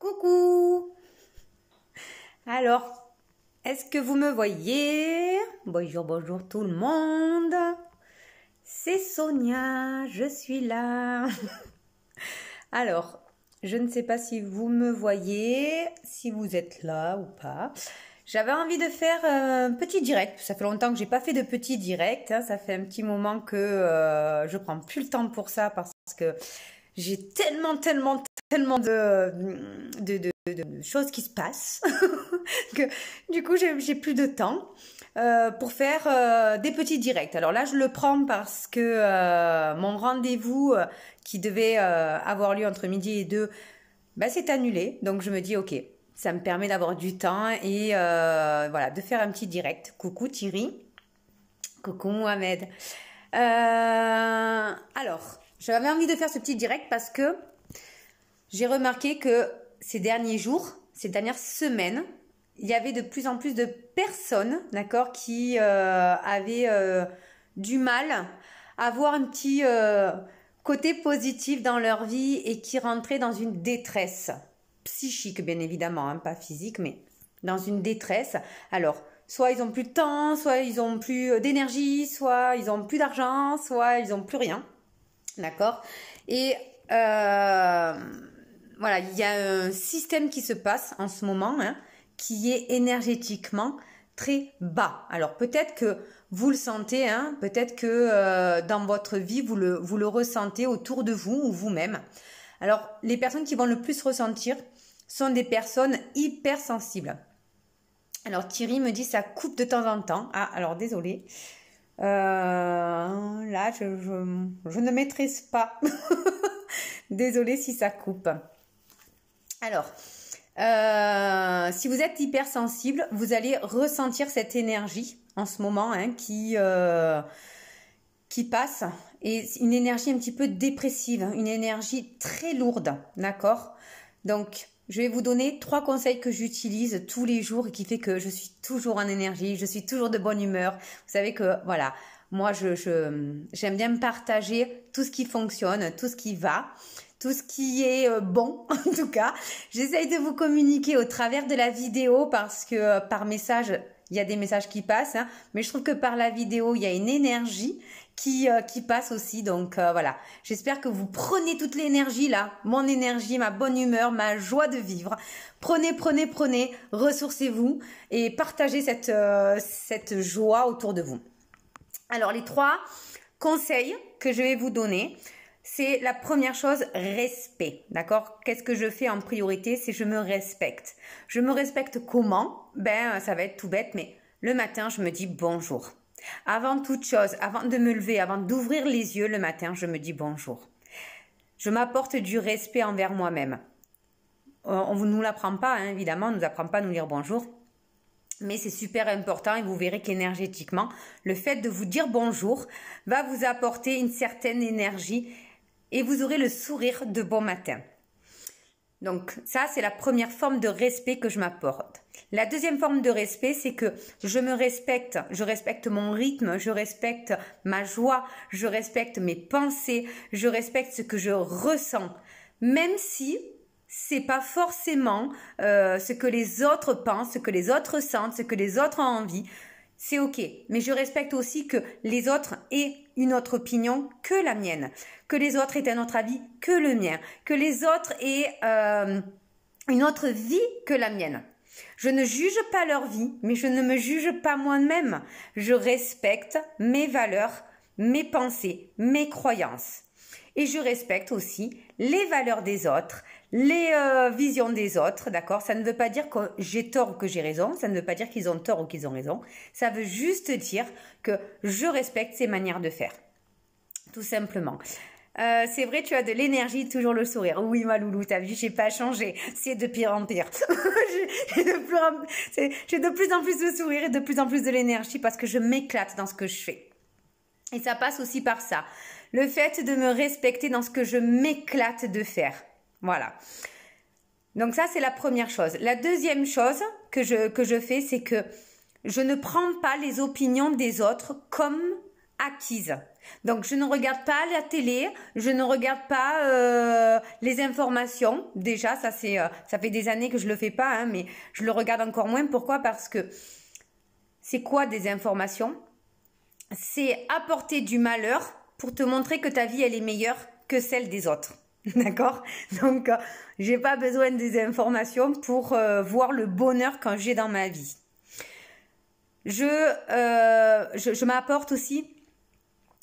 Coucou! Alors, est-ce que vous me voyez? Bonjour, bonjour tout le monde. C'est Sonia, je suis là. Alors, je ne sais pas si vous me voyez, si vous êtes là ou pas. J'avais envie de faire un petit direct. Ça fait longtemps que j'ai pas fait de petit direct. Ça fait un petit moment que je prends plus le temps pour ça parce que j'ai tellement de choses qui se passent que du coup j'ai plus de temps pour faire des petits directs. Alors là je le prends parce que mon rendez-vous qui devait avoir lieu entre midi et 2 c'est annulé, donc je me dis ok, ça me permet d'avoir du temps et voilà, de faire un petit direct. Coucou Thierry, coucou Mohamed. Alors j'avais envie de faire ce petit direct parce que j'ai remarqué que ces derniers jours, ces dernières semaines, il y avait de plus en plus de personnes, d'accord, qui avaient du mal à voir un petit côté positif dans leur vie et qui rentraient dans une détresse psychique, bien évidemment, hein, pas physique, mais dans une détresse. Alors, soit ils n'ont plus de temps, soit ils n'ont plus d'énergie, soit ils n'ont plus d'argent, soit ils n'ont plus rien, d'accord. Et voilà, il y a un système qui se passe en ce moment, hein, qui est énergétiquement très bas. Alors peut-être que vous le sentez, hein, peut-être que dans votre vie, vous le ressentez autour de vous ou vous-même. Alors les personnes qui vont le plus ressentir sont des personnes hypersensibles. Alors Thierry me dit ça coupe de temps en temps. Ah, alors désolé. Là, je ne maîtrise pas. Désolée si ça coupe. Alors, si vous êtes hypersensible, vous allez ressentir cette énergie en ce moment, hein, qui passe. Et une énergie un petit peu dépressive, une énergie très lourde, d'accord? Donc, je vais vous donner 3 conseils que j'utilise tous les jours et qui fait que je suis toujours en énergie, je suis toujours de bonne humeur. Vous savez que, voilà, moi, j'aime bien me partager tout ce qui fonctionne, tout ce qui va, tout ce qui est bon, en tout cas. J'essaye de vous communiquer au travers de la vidéo parce que par message, il y a des messages qui passent, hein, mais je trouve que par la vidéo, il y a une énergie qui passe aussi. Donc voilà, j'espère que vous prenez toute l'énergie là, mon énergie, ma bonne humeur, ma joie de vivre. Prenez, ressourcez-vous et partagez cette joie autour de vous. Alors les 3 conseils que je vais vous donner, c'est la première chose, respect, d'accord? Qu'est-ce que je fais en priorité? C'est je me respecte. Je me respecte comment? Ça va être tout bête, mais le matin, je me dis bonjour. Avant toute chose, avant de me lever, avant d'ouvrir les yeux le matin, je me dis bonjour. Je m'apporte du respect envers moi-même. On ne nous l'apprend pas, hein, évidemment, on ne nous apprend pas à nous dire bonjour. Mais c'est super important et vous verrez qu'énergétiquement, le fait de vous dire bonjour va vous apporter une certaine énergie et vous aurez le sourire de bon matin. Donc ça, c'est la première forme de respect que je m'apporte. La deuxième forme de respect, c'est que je me respecte, je respecte mon rythme, je respecte ma joie, je respecte mes pensées, je respecte ce que je ressens, même si c'est pas forcément ce que les autres pensent, ce que les autres sentent, ce que les autres ont envie. C'est ok, mais je respecte aussi que les autres aient une autre opinion que la mienne, que les autres aient un autre avis que le mien, que les autres aient une autre vie que la mienne. Je ne juge pas leur vie, mais je ne me juge pas moi-même. Je respecte mes valeurs, mes pensées, mes croyances. Et je respecte aussi les valeurs des autres, les visions des autres, d'accord? Ça ne veut pas dire que j'ai tort ou que j'ai raison, ça ne veut pas dire qu'ils ont tort ou qu'ils ont raison, ça veut juste dire que je respecte ces manières de faire, tout simplement. C'est vrai, tu as de l'énergie, toujours le sourire. Oui, ma loulou, t'as vu, j'ai pas changé. C'est de pire en pire. j'ai de plus en plus de sourire et de plus en plus de l'énergie parce que je m'éclate dans ce que je fais. Et ça passe aussi par ça. Le fait de me respecter dans ce que je m'éclate de faire. Voilà. Donc ça, c'est la première chose. La deuxième chose que je fais, c'est que je ne prends pas les opinions des autres comme acquises. Donc, je ne regarde pas la télé, je ne regarde pas les informations. Déjà, ça fait des années que je le fais pas, hein, mais je le regarde encore moins. Pourquoi? Parce que c'est quoi des informations? C'est apporter du malheur pour te montrer que ta vie, elle est meilleure que celle des autres. D'accord? Donc, j'ai pas besoin des informations pour voir le bonheur que j'ai dans ma vie. Je m'apporte aussi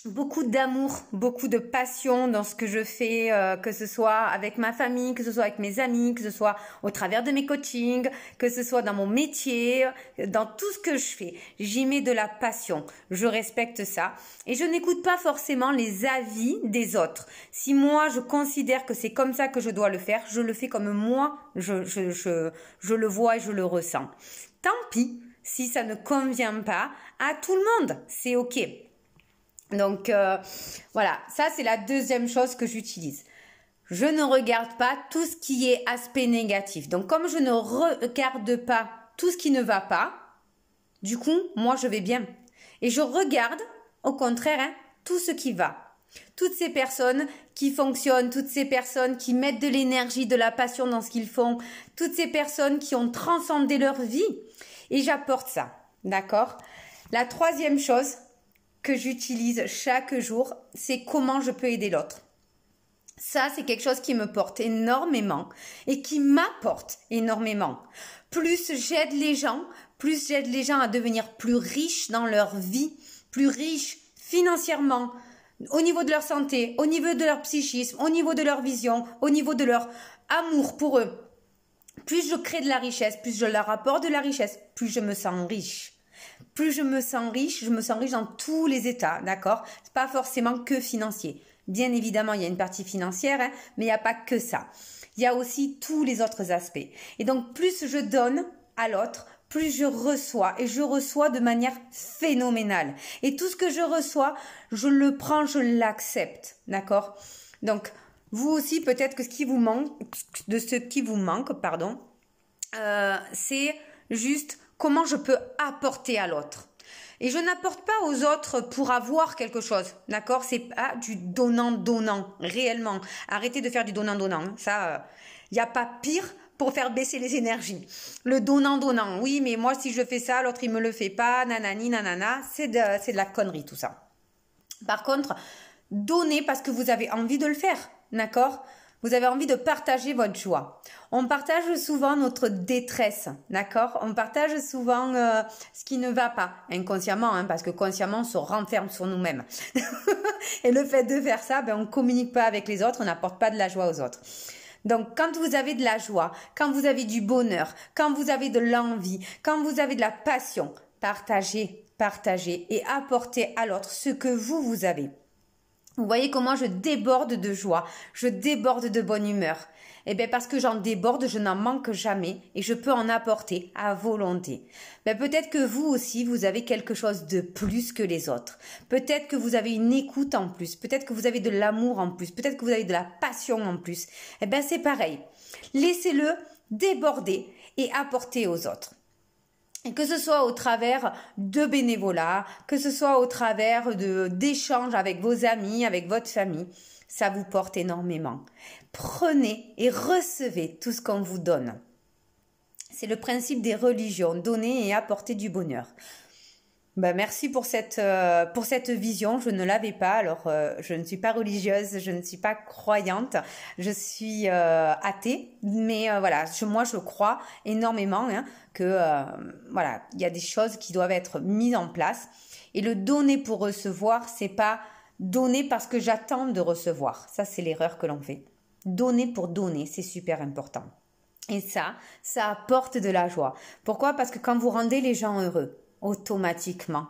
beaucoup d'amour, beaucoup de passion dans ce que je fais, que ce soit avec ma famille, que ce soit avec mes amis, que ce soit au travers de mes coachings, que ce soit dans mon métier, dans tout ce que je fais. J'y mets de la passion. Je respecte ça. Et je n'écoute pas forcément les avis des autres. Si moi, je considère que c'est comme ça que je dois le faire, je le fais comme moi, je le vois et je le ressens. Tant pis si ça ne convient pas à tout le monde. C'est OK. Donc, voilà, ça c'est la deuxième chose que j'utilise. Je ne regarde pas tout ce qui est aspect négatif. Donc, comme je ne regarde pas tout ce qui ne va pas, du coup, moi je vais bien. Et je regarde, au contraire, hein, tout ce qui va. Toutes ces personnes qui fonctionnent, toutes ces personnes qui mettent de l'énergie, de la passion dans ce qu'ils font, toutes ces personnes qui ont transcendé leur vie. Et j'apporte ça, d'accord? La troisième chose que j'utilise chaque jour, c'est comment je peux aider l'autre. Ça, c'est quelque chose qui me porte énormément et qui m'apporte énormément. Plus j'aide les gens à devenir plus riches dans leur vie, plus riches financièrement, au niveau de leur santé, au niveau de leur psychisme, au niveau de leur vision, au niveau de leur amour pour eux. Plus je crée de la richesse, plus je leur apporte de la richesse, plus je me sens riche. Plus je me sens riche dans tous les états, d'accord? C'est pas forcément que financier. Bien évidemment, il y a une partie financière, hein, mais il n'y a pas que ça. Il y a aussi tous les autres aspects. Et donc, plus je donne à l'autre, plus je reçois. Et je reçois de manière phénoménale. Et tout ce que je reçois, je le prends, je l'accepte, d'accord? Donc, vous aussi, peut-être que ce qui vous manque, c'est juste comment je peux apporter à l'autre. Et je n'apporte pas aux autres pour avoir quelque chose, d'accord? C'est pas du donnant-donnant, réellement. Arrêtez de faire du donnant-donnant. Ça, il n'y a pas pire pour faire baisser les énergies. Le donnant-donnant, oui, mais moi, si je fais ça, l'autre, il me le fait pas, nanani, nanana, c'est de la connerie, tout ça. Par contre, donnez parce que vous avez envie de le faire, d'accord? Vous avez envie de partager votre joie. On partage souvent notre détresse, d'accord? On partage souvent ce qui ne va pas, inconsciemment, hein, parce que consciemment, on se renferme sur nous-mêmes. Et le fait de faire ça, on ne communique pas avec les autres, on n'apporte pas de la joie aux autres. Donc, quand vous avez de la joie, quand vous avez du bonheur, quand vous avez de l'envie, quand vous avez de la passion, partagez et apportez à l'autre ce que vous avez. Vous voyez comment je déborde de joie, je déborde de bonne humeur. Eh bien, parce que j'en déborde, je n'en manque jamais et je peux en apporter à volonté. Peut-être que vous aussi, vous avez quelque chose de plus que les autres. Peut-être que vous avez une écoute en plus. Peut-être que vous avez de l'amour en plus. Peut-être que vous avez de la passion en plus. Eh bien, c'est pareil. Laissez-le déborder et apporter aux autres. Et que ce soit au travers de bénévolat, que ce soit au travers d'échanges avec vos amis, avec votre famille, ça vous porte énormément. Prenez et recevez tout ce qu'on vous donne. C'est le principe des religions, donner et apporter du bonheur. Merci pour cette vision, je ne l'avais pas, alors je ne suis pas religieuse, je ne suis pas croyante, je suis athée, mais voilà, moi je crois énormément que voilà, il y a des choses qui doivent être mises en place et le donner pour recevoir, c'est pas donner parce que j'attends de recevoir, ça c'est l'erreur que l'on fait. Donner pour donner, c'est super important. Et ça apporte de la joie. Pourquoi? Parce que quand vous rendez les gens heureux, automatiquement,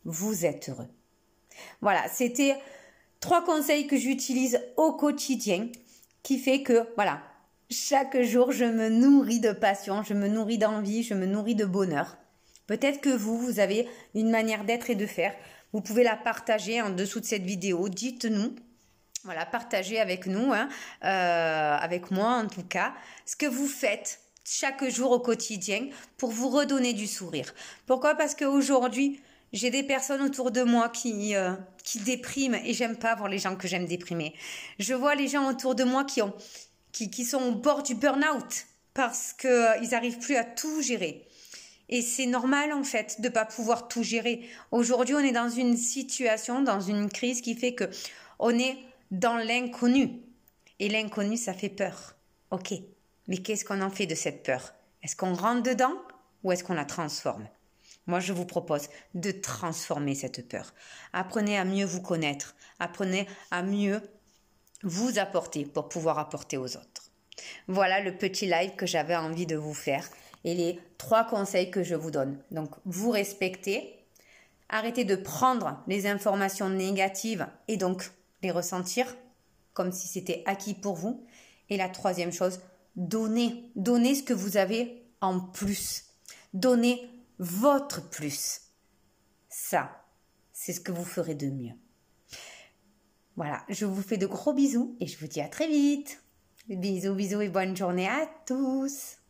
vous êtes heureux. Voilà, c'était 3 conseils que j'utilise au quotidien qui fait que, voilà, chaque jour, je me nourris de passion, je me nourris d'envie, je me nourris de bonheur. Peut-être que vous avez une manière d'être et de faire. Vous pouvez la partager en dessous de cette vidéo. Dites-nous. Voilà, partagez avec nous, avec moi en tout cas, ce que vous faites chaque jour au quotidien pour vous redonner du sourire. Pourquoi? Parce qu'aujourd'hui, J'ai des personnes autour de moi qui dépriment et j'aime pas voir les gens que j'aime déprimer. Je vois les gens autour de moi qui sont au bord du burn-out parce qu'ils n'arrivent plus à tout gérer. Et c'est normal en fait de ne pas pouvoir tout gérer. Aujourd'hui, on est dans une situation, dans une crise qui fait que on est dans l'inconnu. Et l'inconnu, ça fait peur. Ok, mais qu'est-ce qu'on en fait de cette peur? Est-ce qu'on rentre dedans ou est-ce qu'on la transforme? Moi, je vous propose de transformer cette peur. Apprenez à mieux vous connaître. Apprenez à mieux vous apporter pour pouvoir apporter aux autres. Voilà le petit live que j'avais envie de vous faire et les 3 conseils que je vous donne. Donc, vous respectez, arrêtez de prendre les informations négatives et donc les ressentir comme si c'était acquis pour vous. Et la 3e chose, donnez ce que vous avez en plus. Donnez votre plus. Ça, c'est ce que vous ferez de mieux. Voilà, je vous fais de gros bisous et je vous dis à très vite. Bisous, bisous et bonne journée à tous.